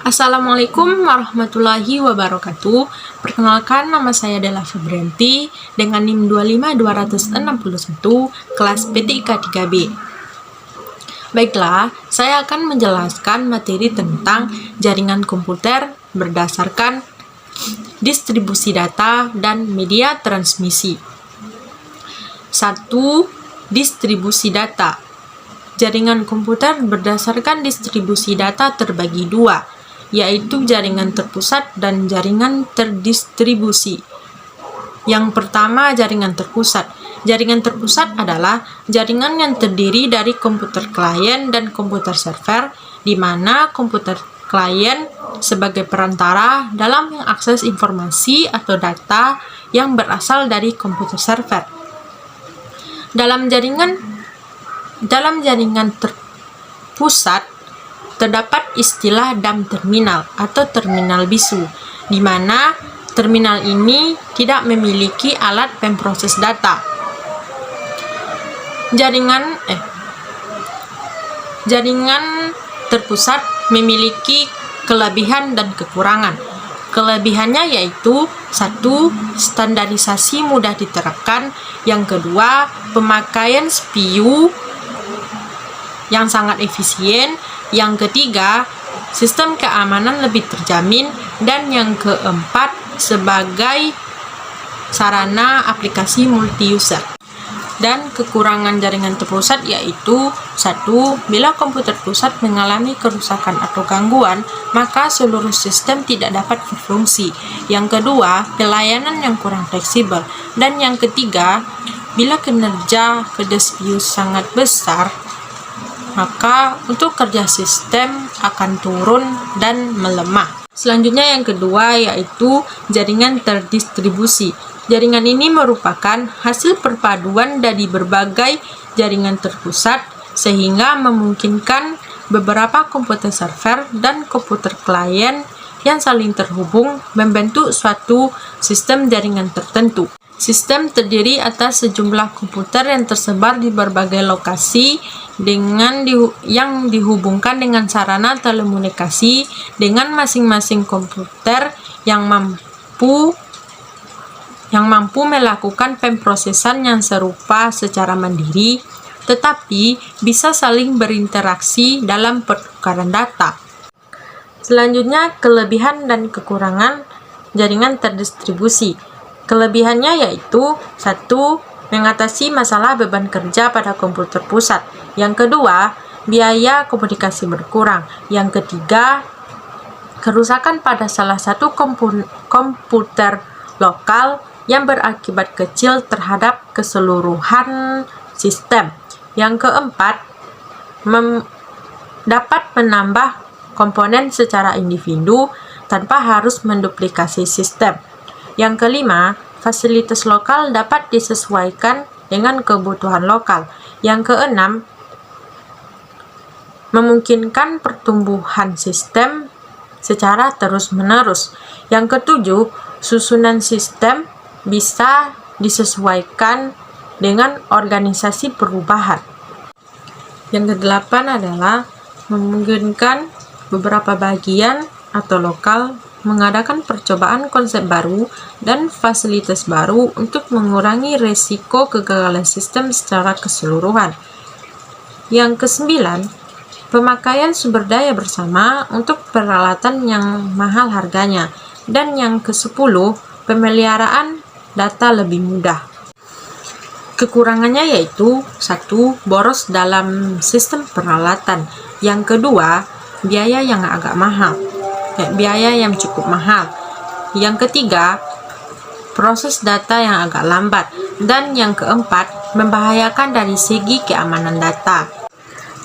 Assalamualaikum warahmatullahi wabarakatuh. Perkenalkan, nama saya Della Febrianti dengan NIM 25261 kelas PTIK 3B. Baiklah, saya akan menjelaskan materi tentang jaringan komputer berdasarkan distribusi data dan media transmisi. 1. Distribusi data. Jaringan komputer berdasarkan distribusi data terbagi dua, yaitu jaringan terpusat dan jaringan terdistribusi. Yang pertama, jaringan terpusat. Jaringan terpusat adalah jaringan yang terdiri dari komputer klien dan komputer server, di mana komputer klien sebagai perantara dalam mengakses informasi atau data yang berasal dari komputer server. Dalam jaringan terpusat terdapat istilah DAM terminal atau terminal bisu, di mana terminal ini tidak memiliki alat pemproses data. Jaringan terpusat memiliki kelebihan dan kekurangan. Kelebihannya yaitu 1. Standarisasi mudah diterapkan. Yang kedua, pemakaian CPU yang sangat efisien. Yang ketiga, sistem keamanan lebih terjamin. Dan yang keempat, sebagai sarana aplikasi multi-user. Dan kekurangan jaringan terpusat yaitu 1. Bila komputer pusat mengalami kerusakan atau gangguan, maka seluruh sistem tidak dapat berfungsi. Yang kedua, pelayanan yang kurang fleksibel. Dan yang ketiga, bila kinerja ke CPU sangat besar, maka untuk kerja sistem akan turun dan melemah. Selanjutnya yang kedua yaitu jaringan terdistribusi. Jaringan ini merupakan hasil perpaduan dari berbagai jaringan terpusat sehingga memungkinkan beberapa komputer server dan komputer klien yang saling terhubung membentuk suatu sistem jaringan tertentu. Sistem terdiri atas sejumlah komputer yang tersebar di berbagai lokasi yang dihubungkan dengan sarana telekomunikasi dengan masing-masing komputer yang mampu melakukan pemrosesan yang serupa secara mandiri, tetapi bisa saling berinteraksi dalam pertukaran data. Selanjutnya, kelebihan dan kekurangan jaringan terdistribusi. Kelebihannya yaitu 1. Mengatasi masalah beban kerja pada komputer pusat. Yang kedua, biaya komunikasi berkurang. Yang ketiga, kerusakan pada salah satu komputer lokal yang berakibat kecil terhadap keseluruhan sistem. Yang keempat, dapat menambah komponen secara individu tanpa harus menduplikasi sistem. Yang kelima, fasilitas lokal dapat disesuaikan dengan kebutuhan lokal. Yang keenam, memungkinkan pertumbuhan sistem secara terus-menerus. Yang ketujuh, susunan sistem bisa disesuaikan dengan organisasi perubahan. Yang kedelapan adalah memungkinkan beberapa bagian atau lokal mengadakan percobaan konsep baru dan fasilitas baru untuk mengurangi resiko kegagalan sistem secara keseluruhan. Yang kesembilan, pemakaian sumber daya bersama untuk peralatan yang mahal harganya. Dan yang kesepuluh, pemeliharaan data lebih mudah. Kekurangannya yaitu 1. Boros dalam sistem peralatan. Yang kedua, biaya yang cukup mahal. Yang ketiga, proses data yang agak lambat. Dan yang keempat, membahayakan dari segi keamanan data.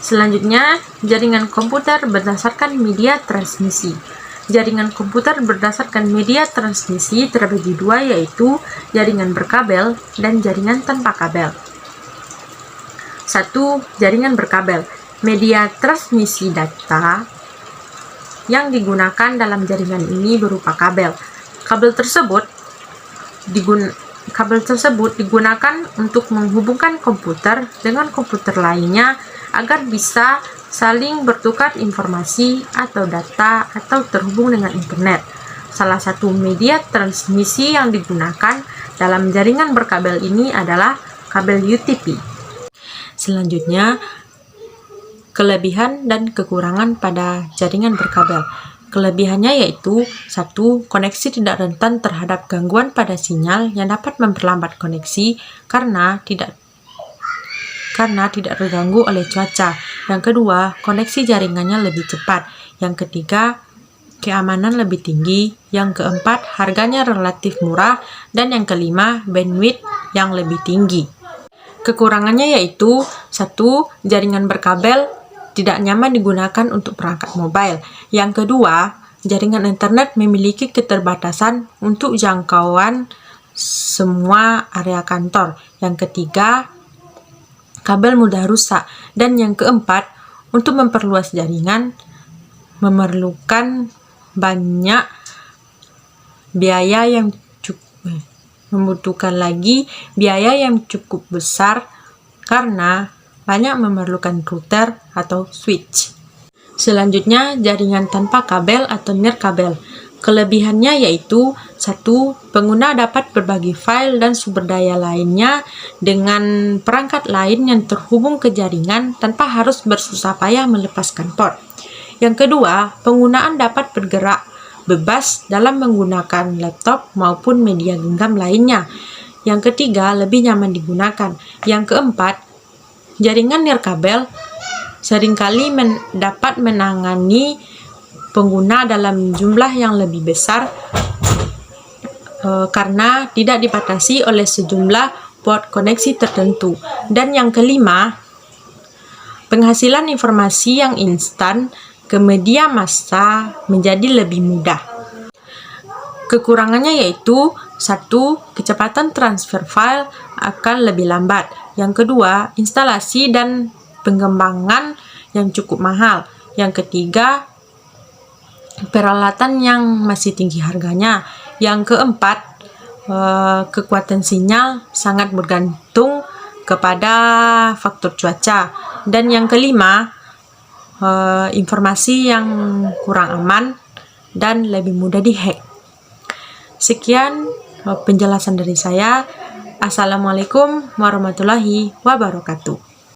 Selanjutnya, jaringan komputer berdasarkan media transmisi. Jaringan komputer berdasarkan media transmisi terbagi dua, yaitu jaringan berkabel dan jaringan tanpa kabel. 1. Jaringan berkabel. Media transmisi data yang digunakan dalam jaringan ini berupa kabel. Kabel tersebut digunakan untuk menghubungkan komputer dengan komputer lainnya agar bisa saling bertukar informasi atau data atau terhubung dengan internet. Salah satu media transmisi yang digunakan dalam jaringan berkabel ini adalah kabel UTP. Selanjutnya, kelebihan dan kekurangan pada jaringan berkabel. Kelebihannya yaitu 1. Koneksi tidak rentan terhadap gangguan pada sinyal yang dapat memperlambat koneksi karena tidak terganggu oleh cuaca. Yang kedua, koneksi jaringannya lebih cepat. Yang ketiga, keamanan lebih tinggi. Yang keempat, harganya relatif murah. Dan yang kelima, bandwidth yang lebih tinggi. Kekurangannya yaitu 1. Jaringan berkabel tidak nyaman digunakan untuk perangkat mobile. Yang kedua, jaringan internet memiliki keterbatasan untuk jangkauan semua area kantor. Yang ketiga, kabel mudah rusak. Dan yang keempat, untuk memperluas jaringan memerlukan banyak biaya yang biaya yang cukup besar karena banyak memerlukan router atau switch. Selanjutnya, jaringan tanpa kabel atau nirkabel. Kelebihannya yaitu 1. Pengguna dapat berbagi file dan sumber daya lainnya dengan perangkat lain yang terhubung ke jaringan tanpa harus bersusah payah melepaskan port. Yang kedua, penggunaan dapat bergerak bebas dalam menggunakan laptop maupun media genggam lainnya. Yang ketiga, lebih nyaman digunakan. Yang keempat, jaringan nirkabel seringkali dapat menangani pengguna dalam jumlah yang lebih besar karena tidak dibatasi oleh sejumlah port koneksi tertentu. Dan yang kelima, penghasilan informasi yang instan ke media massa menjadi lebih mudah. Kekurangannya yaitu 1. Kecepatan transfer file akan lebih lambat. Yang kedua, instalasi dan pengembangan yang cukup mahal. Yang ketiga, peralatan yang masih tinggi harganya. Yang keempat, kekuatan sinyal sangat bergantung kepada faktor cuaca. Dan yang kelima, informasi yang kurang aman dan lebih mudah dihack. Sekian penjelasan dari saya. Assalamualaikum warahmatullahi wabarakatuh.